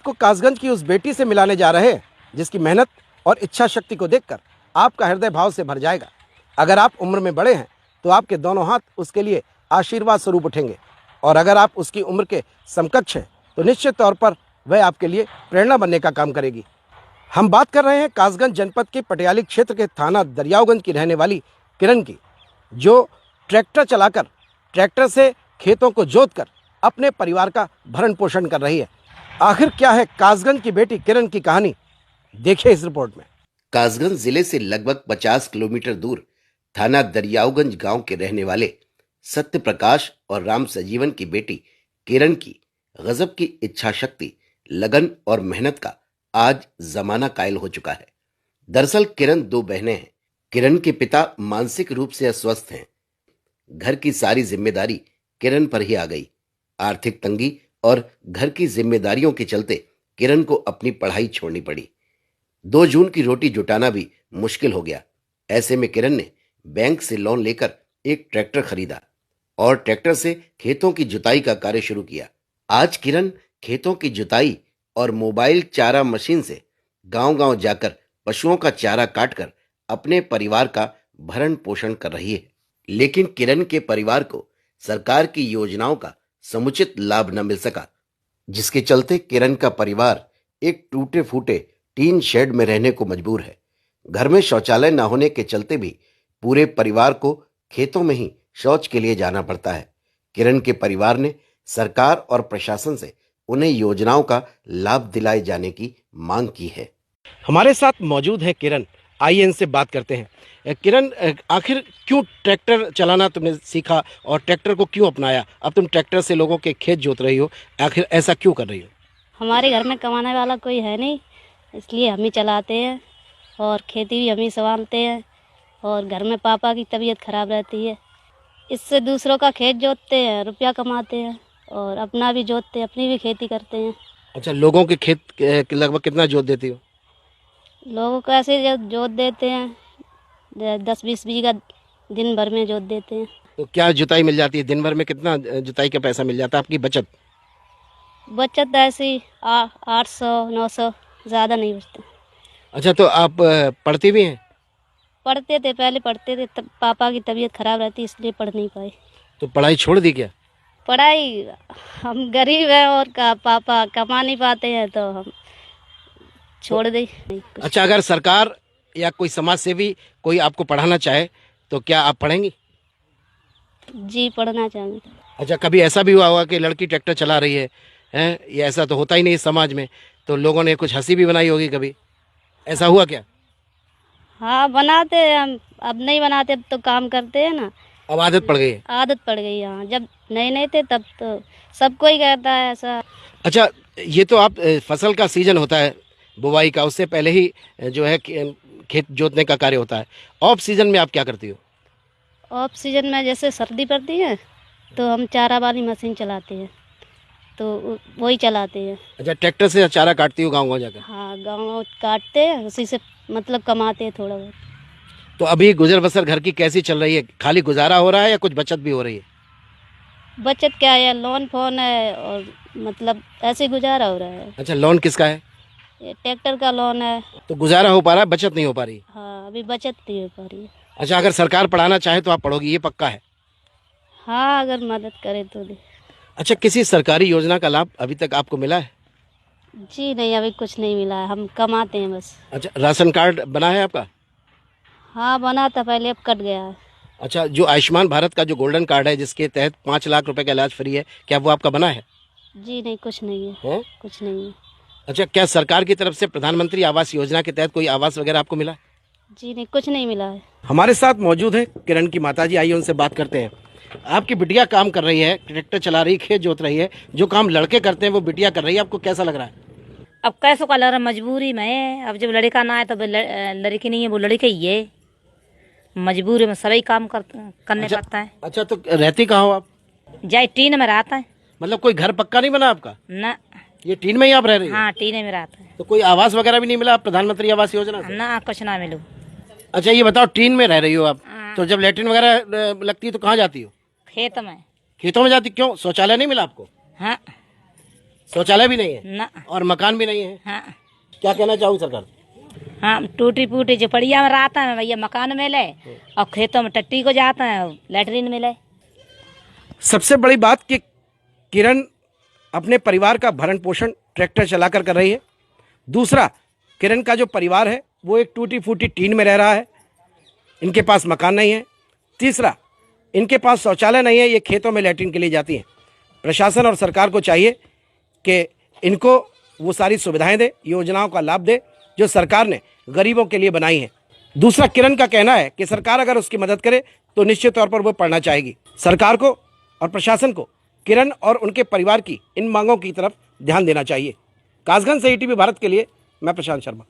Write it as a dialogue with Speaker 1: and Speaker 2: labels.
Speaker 1: आपको कासगंज की उस बेटी से मिलाने जा रहे हैं जिसकी मेहनत और इच्छा शक्ति को देखकर आपका हृदय भाव से भर जाएगा। अगर आप उम्र में बड़े हैं तो आपके दोनों हाथ उसके लिए आशीर्वाद स्वरूप उठेंगे, और अगर आप उसकी उम्र के समकक्ष हैं तो निश्चित तौर पर वह आपके लिए प्रेरणा बनने का काम करेगी। हम बात कर रहे हैं कासगंज जनपद के पटियाली क्षेत्र के थाना दरियागंज की रहने वाली किरण की, जो ट्रैक्टर चलाकर, ट्रैक्टर से खेतों को जोतकर अपने परिवार का भरण पोषण कर रही है। आखिर क्या है कासगंज की बेटी किरण की कहानी, देखिए इस रिपोर्ट में।
Speaker 2: कासगंज जिले से लगभग 50 किलोमीटर दूर थाना दरियागंज गांव के रहने वाले सत्य प्रकाश और राम सजीवन की बेटी किरण की गजब की इच्छा शक्ति, लगन और मेहनत का आज जमाना कायल हो चुका है। दरअसल किरण 2 बहनें हैं। किरण के पिता मानसिक रूप से अस्वस्थ हैं। घर की सारी जिम्मेदारी किरण पर ही आ गई। आर्थिक तंगी और घर की जिम्मेदारियों के चलते किरण को अपनी पढ़ाई छोड़नी पड़ी। 2 जून की रोटी जुटाना भी मुश्किल हो गया। ऐसे में किरण ने बैंक से लोन लेकर एक ट्रैक्टर खरीदा और ट्रैक्टर से खेतों की जुताई का कार्य शुरू किया। आज किरण खेतों की जुताई और मोबाइल चारा मशीन से गांव-गांव जाकर पशुओं का चारा काटकर अपने परिवार का भरण पोषण कर रही है। लेकिन किरण के परिवार को सरकार की योजनाओं का समुचित लाभ न मिल सका, जिसके चलते किरण का परिवार एक टूटे फूटे टीन शेड में रहने को मजबूर है। घर में शौचालय न होने के चलते भी पूरे परिवार को खेतों में ही शौच के लिए जाना पड़ता है। किरण के परिवार ने सरकार और प्रशासन से उन्हें योजनाओं का लाभ दिलाए जाने की मांग की है।
Speaker 1: हमारे साथ मौजूद है किरण, आइए इनसे बात करते हैं। किरण, आखिर क्यों ट्रैक्टर चलाना तुमने सीखा और ट्रैक्टर को क्यों अपनाया? अब तुम ट्रैक्टर से लोगों के खेत जोत रही हो, आखिर ऐसा क्यों कर रही हो?
Speaker 3: हमारे घर में कमाने वाला कोई है नहीं, इसलिए हम ही चलाते हैं और खेती भी हम ही संभालते हैं। और घर में पापा की तबीयत खराब रहती है, इससे दूसरों का खेत जोतते हैं, रुपया कमाते हैं और अपना भी जोतते हैं, अपनी भी खेती करते हैं।
Speaker 1: अच्छा, लोगों के खेत लगभग कितना जोत देती हो?
Speaker 3: लोगों को ऐसे जोत देते हैं 10-20 बीघा दिन भर में जोत देते हैं।
Speaker 1: तो क्या जुताई मिल जाती है? दिन भर में कितना जुताई का पैसा मिल जाता है आपकी बचत?
Speaker 3: बचत ऐसी 800-900, ज़्यादा नहीं बचता।
Speaker 1: अच्छा, तो आप पढ़ती भी हैं?
Speaker 3: पढ़ते थे, पहले पढ़ते थे, तब पापा की तबीयत खराब रहती इसलिए पढ़ नहीं पाए।
Speaker 1: तो पढ़ाई छोड़ दी क्या?
Speaker 3: पढ़ाई, हम गरीब हैं और पापा कमा नहीं पाते हैं तो हम छोड़ दी।
Speaker 1: अच्छा, अगर सरकार या कोई समाज सेवी कोई आपको पढ़ाना चाहे तो क्या आप पढ़ेंगी?
Speaker 3: जी, पढ़ना चाहेंगे।
Speaker 1: अच्छा, कभी ऐसा भी हुआ होगा कि लड़की ट्रैक्टर चला रही है, हैं? ये ऐसा तो होता ही नहीं इस समाज में, तो लोगों ने कुछ हंसी भी बनाई होगी कभी, ऐसा हुआ क्या?
Speaker 3: हाँ, बनाते हैं हम, अब नहीं बनाते, अब तो काम करते हैं ना।
Speaker 1: अब आदत पड़ गई है?
Speaker 3: आदत पड़ गई। हाँ, जब नए थे तब तो सबको ही कहता है ऐसा।
Speaker 1: अच्छा, ये तो आप फसल का सीजन होता है बुवाई का, उससे पहले ही जो है खेत जोतने का कार्य होता है। ऑफ सीजन में आप क्या करती हो?
Speaker 3: ऑफ सीजन में जैसे सर्दी पड़ती है तो हम चारा वाली मशीन चलाते हैं, तो वही चलाते हैं।
Speaker 1: अच्छा, ट्रैक्टर से चारा काटती हो गाँव गाँव जाकर?
Speaker 3: हाँ, गाँव काटते हैं, उसी से मतलब कमाते हैं थोड़ा बहुत।
Speaker 1: तो अभी गुजर बसर घर की कैसी चल रही है? खाली गुजारा हो रहा है या कुछ बचत भी हो रही है?
Speaker 3: बचत क्या है, लोन फोन है और मतलब ऐसे गुजारा हो रहा है।
Speaker 1: अच्छा, लोन किसका है?
Speaker 3: ये ट्रैक्टर का लोन है।
Speaker 1: तो गुजारा हो पा रहा है, बचत नहीं हो पा रही?
Speaker 3: हाँ, अभी बचत नहीं हो पा रही है।
Speaker 1: अच्छा, अगर सरकार पढ़ाना चाहे तो आप पढ़ोगी, ये पक्का है?
Speaker 3: हाँ, अगर मदद करे तो दे।
Speaker 1: अच्छा, किसी सरकारी योजना का लाभ अभी तक आपको मिला है?
Speaker 3: जी नहीं, अभी कुछ नहीं मिला है, हम कमाते हैं बस।
Speaker 1: अच्छा, राशन कार्ड बना है आपका?
Speaker 3: हाँ, बना था पहले, अब कट गया है।
Speaker 1: अच्छा, जो आयुष्मान भारत का जो गोल्डन कार्ड है जिसके तहत 5 लाख रुपए का इलाज फ्री है, क्या वो आपका बना है?
Speaker 3: जी नहीं, कुछ नहीं है,
Speaker 1: है?
Speaker 3: कुछ नहीं है।
Speaker 1: अच्छा, क्या सरकार की तरफ से प्रधानमंत्री आवास योजना के तहत कोई आवास वगैरह आपको मिला?
Speaker 3: जी नहीं, कुछ नहीं मिला है।
Speaker 1: हमारे साथ मौजूद है किरण की माताजी, आइए उनसे बात करते हैं। आपकी बिटिया काम कर रही है, ट्रैक्टर चला रही है, खेत जोत रही है, जो काम लड़के करते हैं वो बिटिया कर रही है, आपको कैसा लग रहा है?
Speaker 4: अब कैसे का लग रहा है, मजबूरी में है। अब जब लड़का ना है तो लड़की नहीं है, वो लड़के ही है। मजबूरी में सभी काम करने पड़ता है।
Speaker 1: अच्छा, तो रहती कहाँ हो आप?
Speaker 4: जाए टीन में रहता है।
Speaker 1: मतलब कोई घर पक्का नहीं बना आपका?
Speaker 4: ना,
Speaker 1: ये टीन में ही आप रह रही हो?
Speaker 4: हाँ, टीने में रहता है।
Speaker 1: तो कोई आवास वगैरह भी नहीं मिला प्रधानमंत्री आवास योजना से?
Speaker 4: ना, कुछ ना मिलू।
Speaker 1: अच्छा, ये बताओ, टीन में रह रही हो आप, तो जब लैट्रिन वगैरह लगती है तो कहाँ जाती हो?
Speaker 4: खेत में।
Speaker 1: खेतों में जाती? क्यों, शौचालय नहीं मिला आपको?
Speaker 4: हाँ।
Speaker 1: शौचालय भी नहीं है
Speaker 4: ना।
Speaker 1: और मकान भी नहीं है।
Speaker 4: हाँ
Speaker 1: क्या कहना चाहूँ सरकार?
Speaker 4: हाँ, टूटी फूटी झोपड़िया में रहता है भैया, मकान मिले और खेतों में टट्टी को जाता है, लैटरीन मिले।
Speaker 1: सबसे बड़ी बात कि किरण अपने परिवार का भरण पोषण ट्रैक्टर चलाकर कर रही है। दूसरा, किरण का जो परिवार है वो एक टूटी फूटी टीन में रह रहा है, इनके पास मकान नहीं है। तीसरा, इनके पास शौचालय नहीं है, ये खेतों में लैट्रिन के लिए जाती हैं। प्रशासन और सरकार को चाहिए कि इनको वो सारी सुविधाएं दे, योजनाओं का लाभ दे जो सरकार ने गरीबों के लिए बनाई हैं। दूसरा, किरण का कहना है कि सरकार अगर उसकी मदद करे तो निश्चित तौर पर वो पढ़ना चाहेगी। सरकार को और प्रशासन को किरण और उनके परिवार की इन मांगों की तरफ ध्यान देना चाहिए। कासगंज से ईटीवी भारत के लिए मैं प्रशांत शर्मा।